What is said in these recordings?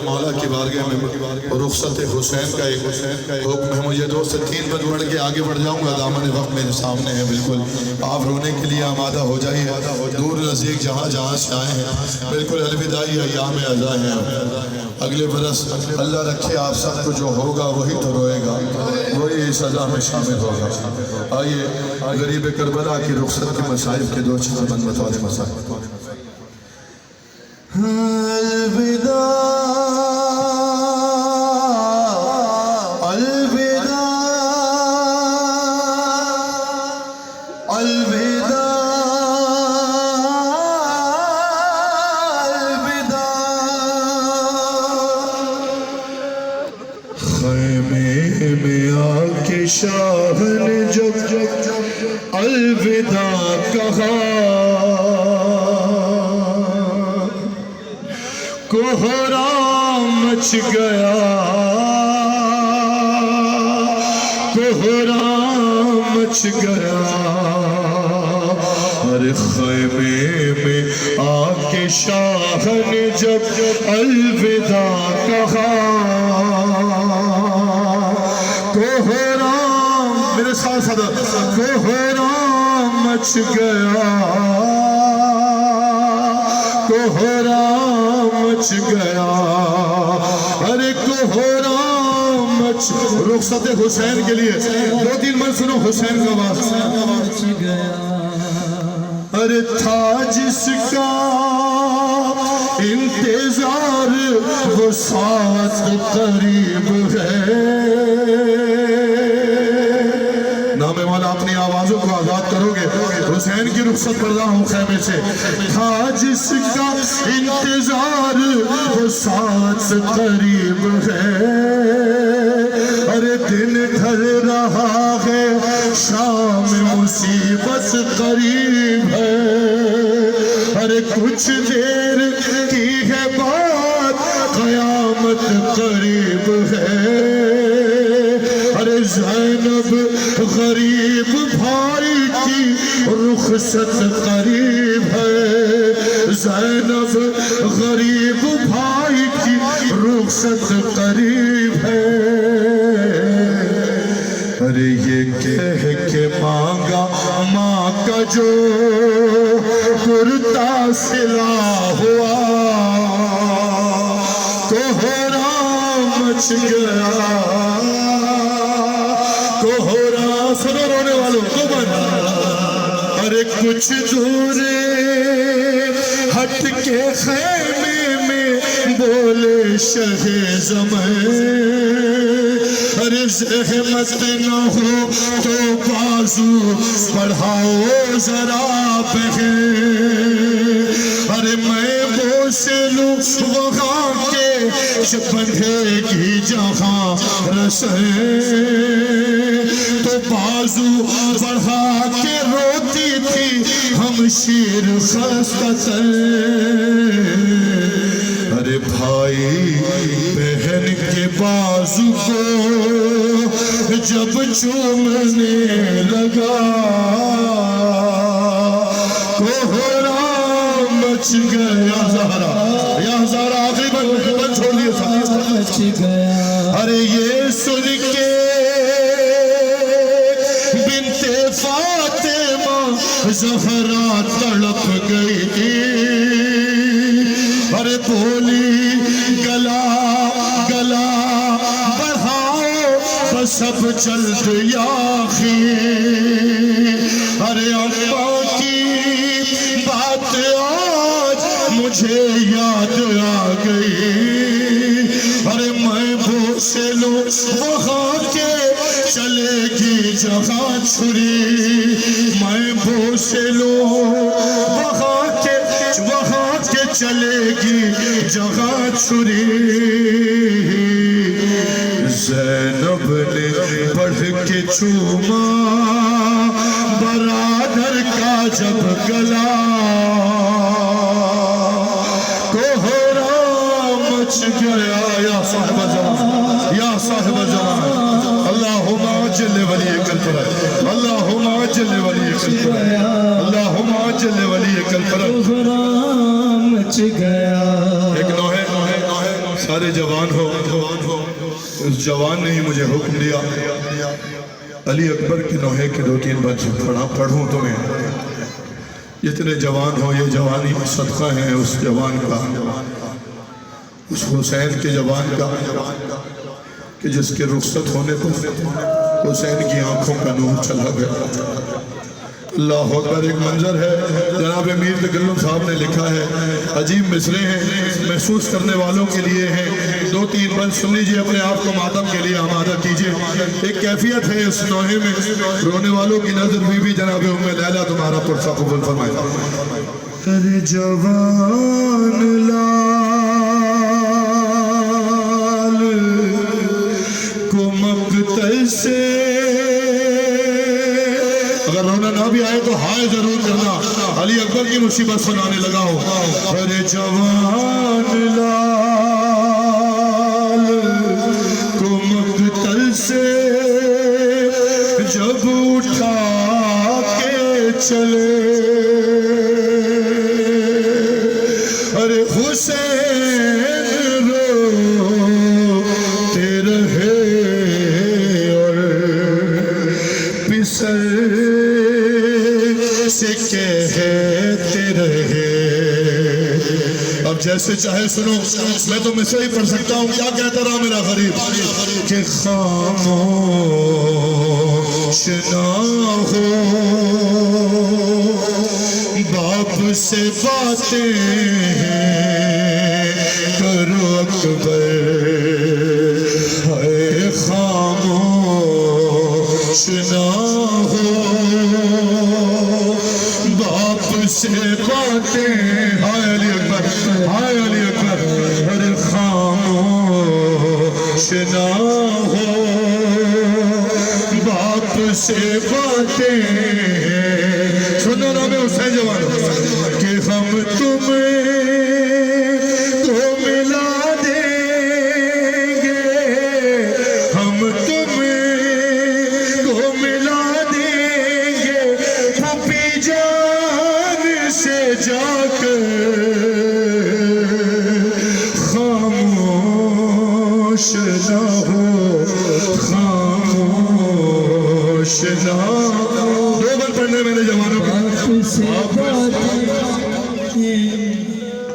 مولا کی بارگاہ میں رخصت حسین کا ایک حکم ہے. مجھے 2 سے 3 بند پڑھ کے آگے بڑھ جاؤں گا. دامن وقت میرے سامنے ہے. بالکل آپ رونے کے لیے آمادہ ہو جائیے. دور نزدیک جہاں جہاں سے آئے ہیں بالکل الوداعی ایام عزا ہیں. اگلے برس اللہ رکھے آپ سب کو جو ہوگا وہی تو روئے گا, وہی اس عزا میں شامل ہوگا. آئیے غریب کربلا کی رخصت کے مصائب کے 2-4 بند بطور مصائب. الوداع الوداع الوداع الوداع. خیمے میں آ کے شاہ نے جب الوداع کہا, کوہرام مچ گیا, کوہرام مچ گیا. ہر خیمے میں آ کے شاہ نے جب الوداع کہا, کوہرام میرے ساتھ ساتھ کوہرام مچ گیا, کوہرام مچ گیا. ارے کوہرام مچ رخصت حسین کے لیے 2-3 من سنو حسین کا واسطہ. ارے تھا جس کا انتظار وہ ساتھ قریب ہے. نام مولا اپنی آوازوں کو آزاد کرو گے. حسین کی رخصت کر رہا ہوں خیمے سے. تھا جس کا انتظار وہ ساتھ قریب ہے. ارے دن ڈھل رہا ہے شام مصیبت قریب ہے. ارے کچھ دیر کی ہے بات قیامت قریب ہے. ارے زینب غریب بھائی کی رخصت قریب ہے. زینب غریب بھائی کی رخصت قریب ہے. ارے یہ کہہ کے مانگا ماں کا جو کرتا سلا ہوا, کوہرام مچ گیا, کوہرام. سنو رونے والوں کو بنا. ارے کچھ دور ہٹ کے خیمے میں بولے شہ زمین, ارے زحمت نہ ہو تو بازو بڑھاؤ ذرا بہن. ارے میں بوسے لوں وہاں کے بندھے کی جہاں رسیں, تو بازو بڑھا کے روتی تھی ہم شیر خستتن. ارے بھائی بہن کے بازو کو جب چومنے لگا, کوہرام مچ گیا. زہرا یا زہرا آخری بند چھوڑ دیے مچ گیا. ارے یہ سن کے بنت فاطمہ زہرا تڑپ گئی. ارے بولی گلا گلا بڑھاؤ بس اب جلد یاخی. ارے اماں کی بات آج مجھے یاد آ گئی. ارے میں بوسے لوں وہاں کے چلے گی جہاں چھری. میں بوسے لوں وہاں کے چلے گی جہاں چھری. زینب نے بڑھ کے چوما برادر کا جب گلا, کوہرام مچ گیا. یا صاحب زمان, یا صاحب زمان, اللہم عجل ولیک الفرج, اللہم عجل ولیک الفرج, اللہم عجل ولیک الفرج. کوہرام مچ گیا. ایک نوحے سارے جوان ہو، اس جوان نے ہی مجھے حکم دیا علی اکبر کے نوحے کے 2-3 بچ پڑھوں تمہیں، جتنے جوان ہو یہ جوانی صدقہ ہے اس جوان کا، اس حسین کے جوان کا کہ جس کے رخصت ہونے پر حسین کی آنکھوں کا نور چلا گیا۔ اللہ اکبر۔ ایک منظر ہے جناب میر تکلم صاحب نے لکھا ہے، عجیب مصرے ہیں، محسوس کرنے والوں کے لیے ہیں، 2-3 بند سن لیجئے، اپنے آپ کو ماتم کے لیے آمادہ کیجئے۔ ایک کیفیت ہے اس نوحے میں، رونے والوں کی نظر بھی جناب ام لیلہ تمہارا پرسہ قبول فرمائے۔ ارے جوان لال کو مقتل سے، اگر رونا نہ بھی آئے تو ہائے ضرور کرنا، علی اکبر کی مصیبت سنانے لگا ہو۔ ارے جوان لال کو مقتل سے جب اٹھا کے چلے، ارے حسین روتے رہے اور پسر سے کہتے رہے۔ اب جیسے چاہے سنو، میں تو مصرع ہی پڑھ سکتا ہوں۔ کیا کہتا رہا میرا غریب کہ خاموش نہ ہو باپ سے باتیں کرو اکبر، اے خاموش نہ ہو باپ سے باتیں، ہائے علی اکبر، ہائے علی اکبر، ارے خاموش نہ ہو باپ سے باتیں، سنو نام حسین جوان کہ ہم تمہیں تو ملا دیں گے، ہم تمہیں تو ملا دیں گے، پھوپھی جان سے جا کر خاموش نہ ہو، خاموش نہ ہو۔ 2 بار پڑھنے میرے جوانوں کا۔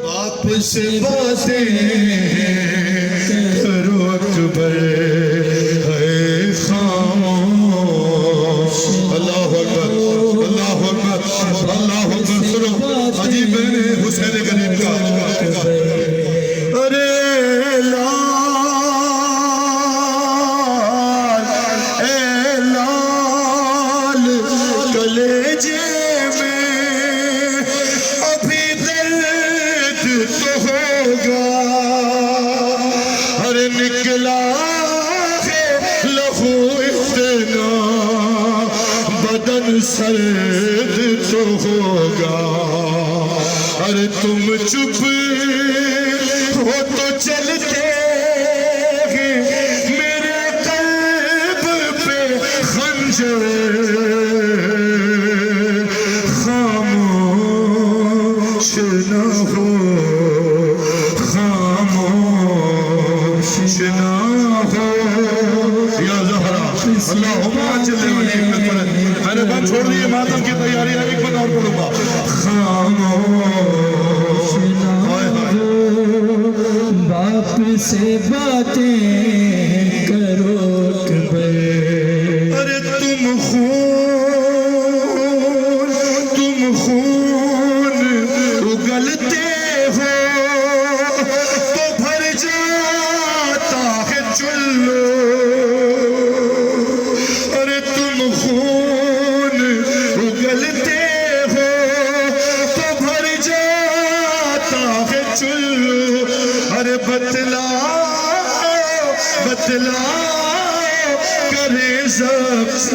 باپ سے باتیں کرو اکبر، اے خاموش۔ اللہ اکبر، اللہ اکبر، اللہ اکبر۔ سنو عجیب بہن حسین غریب کا، ارے لال اے لال کلیجے میں ابھی درد تو ہوگا، ارے نکلا ہے لہو اتنا بدن سرد تو ہوگا، ارے تم چپ ہو تو چلتے میرے قلب پہ خنجر، خاموش نہ ہو، خاموش نہ ہو یا زہرا۔ اللہم اجل ولی میں نے بات چھوڑ دی، ماتم کی تیاری ہے، ایک بند اور پڑھوں گا۔ خاموش نہ ہو باپ سے باتیں کرو اکبر، ارے تم خون اگلتے ہو تو بھر جاتا ہے چلو، ارے تم خون اگلتے ہو تو بھر جاتا ہے چلو، ارے بتلاؤ کرے ضبط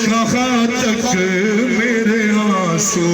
کہاں تک میرے آنسو